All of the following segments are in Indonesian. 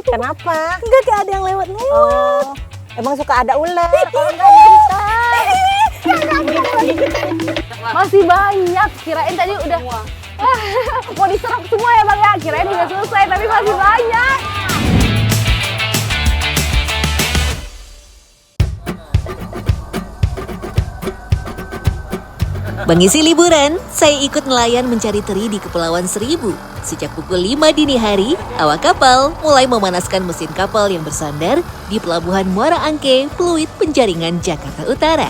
Kenapa? Enggak, kayak ada yang lewat-lewat. Oh, emang suka ada ular. Kalau enggak bisa. Masih banyak. Kirain tadi udah mau diserap semua ya Bang ya. Kirain udah selesai tapi masih banyak. Mengisi liburan, saya ikut nelayan mencari teri di Kepulauan Seribu. Sejak pukul 5 dini hari, awak kapal mulai memanaskan mesin kapal yang bersandar di Pelabuhan Muara Angke, Pluit, Penjaringan, Jakarta Utara.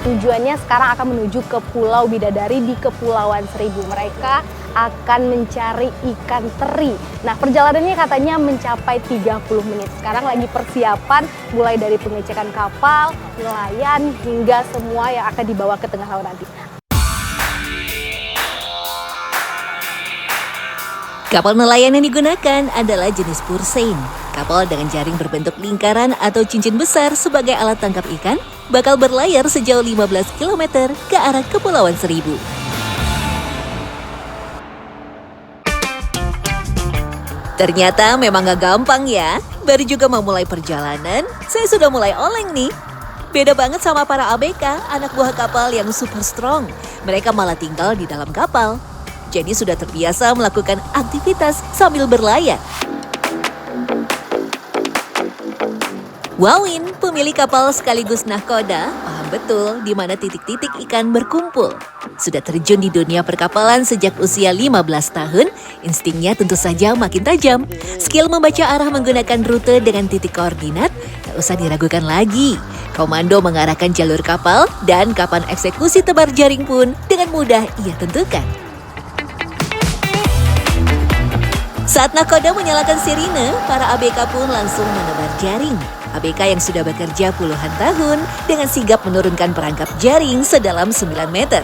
Tujuannya sekarang akan menuju ke Pulau Bidadari di Kepulauan Seribu. Mereka akan mencari ikan teri. Nah, perjalanannya katanya mencapai 30 menit. Sekarang lagi persiapan mulai dari pengecekan kapal, nelayan, hingga semua yang akan dibawa ke tengah laut nanti. Kapal nelayan yang digunakan adalah jenis Pursein. Kapal dengan jaring berbentuk lingkaran atau cincin besar sebagai alat tangkap ikan bakal berlayar sejauh 15 km ke arah Kepulauan Seribu. Ternyata memang gak gampang ya. Baru juga memulai perjalanan, saya sudah mulai oleng nih. Beda banget sama para ABK, anak buah kapal yang super strong. Mereka malah tinggal di dalam kapal. Jadi sudah terbiasa melakukan aktivitas sambil berlayar. Wawin, pemilik kapal sekaligus nahkoda, paham betul di mana titik-titik ikan berkumpul. Sudah terjun di dunia perkapalan sejak usia 15 tahun, instingnya tentu saja makin tajam. Skill membaca arah menggunakan rute dengan titik koordinat, tak usah diragukan lagi. Komando mengarahkan jalur kapal dan kapan eksekusi tebar jaring pun dengan mudah ia tentukan. Saat nahkoda menyalakan sirine, para ABK pun langsung menebar jaring. ABK yang sudah bekerja puluhan tahun dengan sigap menurunkan perangkap jaring sedalam 9 meter.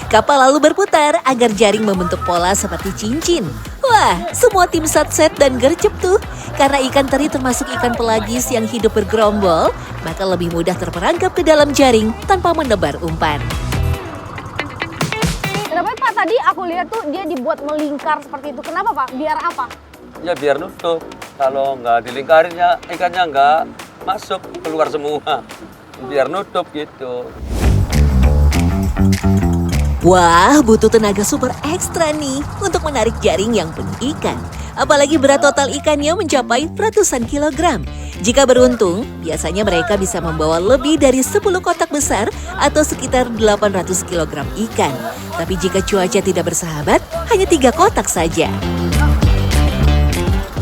Kapal lalu berputar agar jaring membentuk pola seperti cincin. Wah, semua tim satset dan gercep tuh. Karena ikan teri termasuk ikan pelagis yang hidup bergerombol, maka lebih mudah terperangkap ke dalam jaring tanpa menebar umpan. Kenapa Pak? Tadi aku lihat tuh dia dibuat melingkar seperti itu. Kenapa Pak? Biar apa? Ya biar nutup. Kalau nggak dilingkarinnya ikannya nggak masuk, keluar semua. Biar nutup gitu. Wah, butuh tenaga super ekstra nih untuk menarik jaring yang penuh ikan. Apalagi berat total ikannya mencapai ratusan kilogram. Jika beruntung, biasanya mereka bisa membawa lebih dari 10 kotak besar atau sekitar 800 kilogram ikan. Tapi jika cuaca tidak bersahabat, hanya 3 kotak saja.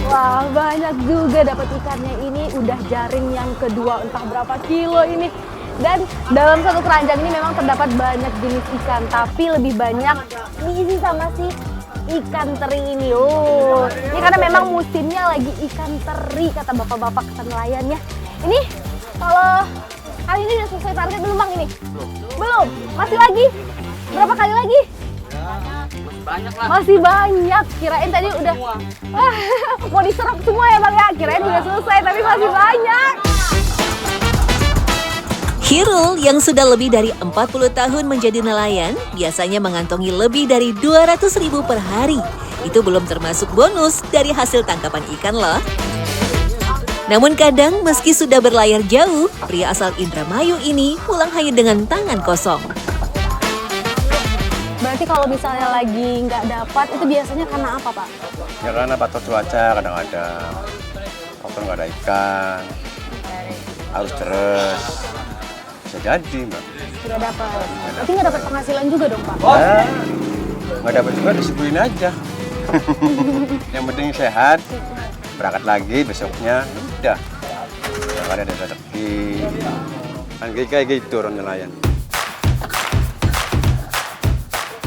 Wah, banyak juga dapat ikannya ini. Udah jaring yang kedua, entah berapa kilo ini. Dan dalam satu keranjang ini memang terdapat banyak jenis ikan, tapi lebih banyak diisi sama si ikan teri ini. Oh, ini karena memang musimnya lagi ikan teri, kata bapak-bapak kata nelayannya. Ini kalau kali ini udah selesai target belum Bang ini? Belum. Masih lagi? Berapa kali lagi? Banyak lah. Masih banyak. Kirain tadi udah mau diserap semua ya Bang ya. Kirain udah selesai tapi masih banyak. Hirul yang sudah lebih dari 40 tahun menjadi nelayan biasanya mengantongi lebih dari 200.000 per hari. Itu belum termasuk bonus dari hasil tangkapan ikan loh. Namun kadang meski sudah berlayar jauh, pria asal Indramayu ini pulang hanya dengan tangan kosong. Berarti kalau misalnya lagi nggak dapat, itu biasanya karena apa Pak? Ya karena faktor cuaca kadang-kadang, faktor nggak ada ikan, harus deres, bisa jadi Mbak. Tidak dapat. Berarti nggak dapat penghasilan juga dong Pak? Ya, nggak dapat juga disuguhin aja. Yang penting sehat, berangkat lagi besoknya, udah. Yang ada rezeki, kan kayak gitu orang nelayan.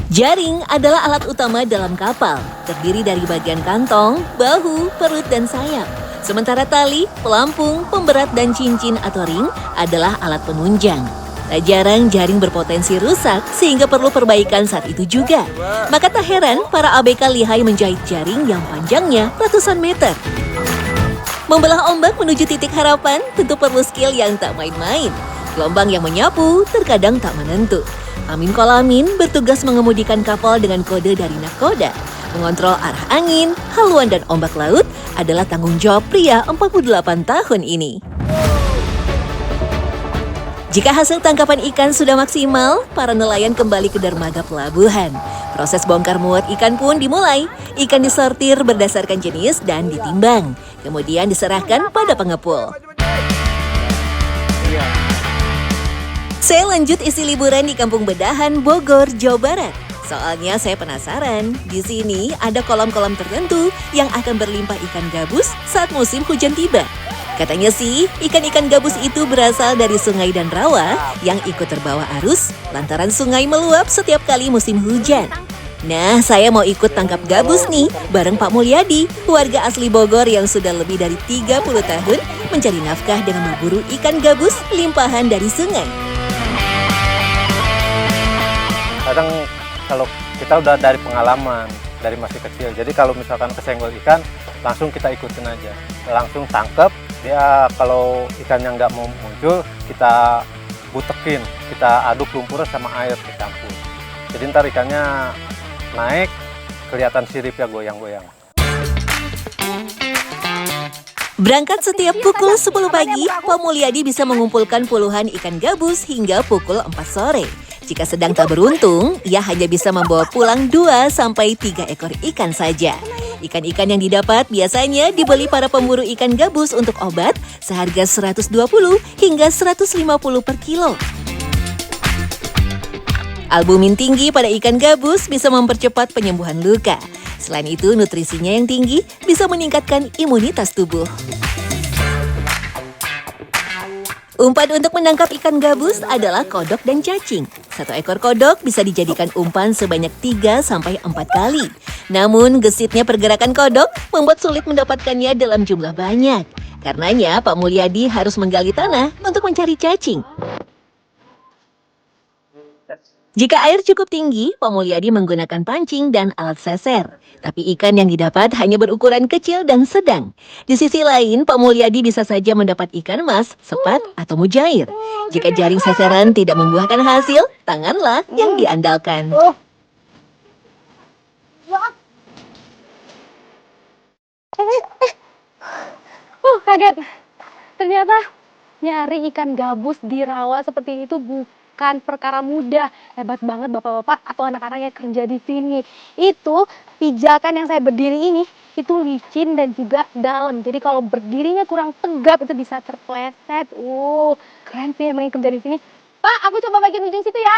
Jaring adalah alat utama dalam kapal, terdiri dari bagian kantong, bahu, perut, dan sayap. Sementara tali, pelampung, pemberat, dan cincin atau ring adalah alat penunjang. Tak jarang jaring berpotensi rusak sehingga perlu perbaikan saat itu juga. Maka tak heran para ABK lihai menjahit jaring yang panjangnya ratusan meter. Membelah ombak menuju titik harapan tentu perlu skill yang tak main-main. Gelombang yang menyapu terkadang tak menentu. Amin Kolamin bertugas mengemudikan kapal dengan kode dari nahkoda. Mengontrol arah angin, haluan dan ombak laut adalah tanggung jawab pria 48 tahun ini. Jika hasil tangkapan ikan sudah maksimal, para nelayan kembali ke dermaga pelabuhan. Proses bongkar muat ikan pun dimulai. Ikan disortir berdasarkan jenis dan ditimbang. Kemudian diserahkan pada pengepul. Saya lanjut isi liburan di Kampung Bedahan, Bogor, Jawa Barat. Soalnya saya penasaran, di sini ada kolam-kolam tertentu yang akan berlimpah ikan gabus saat musim hujan tiba. Katanya sih, ikan-ikan gabus itu berasal dari sungai dan rawa yang ikut terbawa arus lantaran sungai meluap setiap kali musim hujan. Nah, saya mau ikut tangkap gabus nih bareng Pak Mulyadi, warga asli Bogor yang sudah lebih dari 30 tahun mencari nafkah dengan berburu ikan gabus limpahan dari sungai. Kadang kalau kita udah dari pengalaman, dari masih kecil, jadi kalau misalkan kesenggol ikan, langsung kita ikutin aja. Langsung tangkap, dia kalau ikannya nggak mau muncul, kita butekin, kita aduk lumpurnya sama air dicampur. Jadi ntar ikannya naik, kelihatan siripnya goyang-goyang. Berangkat setiap pukul 10 pagi, Pak Mulyadi bisa mengumpulkan puluhan ikan gabus hingga pukul 4 sore. Jika sedang tak beruntung, ia hanya bisa membawa pulang 2-3 ekor ikan saja. Ikan-ikan yang didapat biasanya dibeli para pemburu ikan gabus untuk obat seharga 120 hingga 150 per kilo. Albumin tinggi pada ikan gabus bisa mempercepat penyembuhan luka. Selain itu, nutrisinya yang tinggi bisa meningkatkan imunitas tubuh. Umpan untuk menangkap ikan gabus adalah kodok dan cacing. Satu ekor kodok bisa dijadikan umpan sebanyak 3-4 kali. Namun, gesitnya pergerakan kodok membuat sulit mendapatkannya dalam jumlah banyak. Karenanya, Pak Mulyadi harus menggali tanah untuk mencari cacing. Jika air cukup tinggi, Pak Mulyadi menggunakan pancing dan alat seser. Tapi ikan yang didapat hanya berukuran kecil dan sedang. Di sisi lain, Pak Mulyadi bisa saja mendapat ikan emas, sepat, atau mujair. Jika jaring seseran tidak membuahkan hasil, tanganlah yang diandalkan. Kaget. Ternyata nyari ikan gabus di rawa seperti itu bukan perkara mudah. Hebat banget bapak-bapak atau anak-anak yang kerja di sini. Itu pijakan yang saya berdiri ini, itu licin dan juga dalam. Jadi kalau berdirinya kurang tegap itu bisa terpleset. Keren sih emang yang kerja di sini. Pak, aku coba bagian ujung situ ya.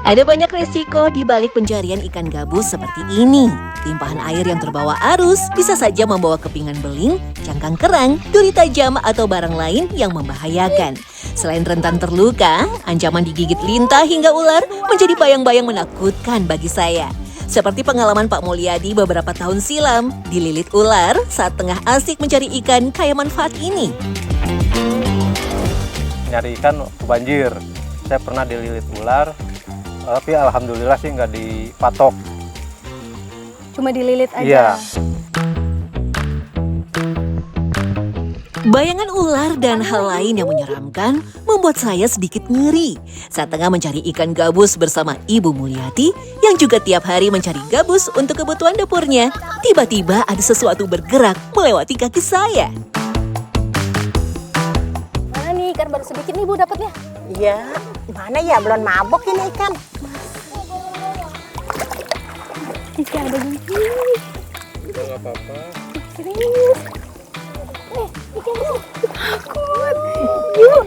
Ada banyak resiko di balik pencarian ikan gabus seperti ini. Limpahan air yang terbawa arus bisa saja membawa kepingan beling, cangkang kerang, duri tajam, atau barang lain yang membahayakan. Selain rentan terluka, ancaman digigit lintah hingga ular menjadi bayang-bayang menakutkan bagi saya. Seperti pengalaman Pak Mulyadi beberapa tahun silam, dililit ular saat tengah asik mencari ikan kaya manfaat ini. Nyari ikan waktu banjir, saya pernah dililit ular, tapi alhamdulillah sih nggak dipatok. Cuma dililit aja. Iya. Bayangan ular dan hal lain yang menyeramkan membuat saya sedikit ngeri saat tengah mencari ikan gabus bersama Ibu Mulyadi yang juga tiap hari mencari gabus untuk kebutuhan dapurnya. Tiba-tiba ada sesuatu bergerak melewati kaki saya. Mana nih ikan baru sedikit nih Bu dapatnya. Iya, mana ya belum mabok ini ikan. Ikan ada di sini. Udah nggak apa-apa. Serius. Ikan takut. Yuk.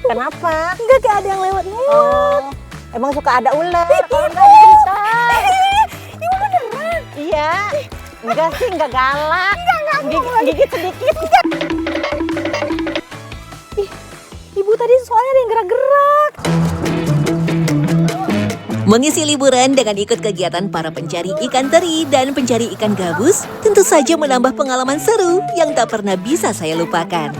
Kenapa? Enggak kayak ada yang lewat-lewat. Oh, emang suka ada ular. Kalau Ibu. enggak bisa. Ibu beneran. Iya. Enggak sih, enggak galak. Gigit sedikit. Ibu tadi soalnya ada yang gerak-gerak. Mengisi liburan dengan ikut kegiatan para pencari ikan teri dan pencari ikan gabus tentu saja menambah pengalaman seru yang tak pernah bisa saya lupakan.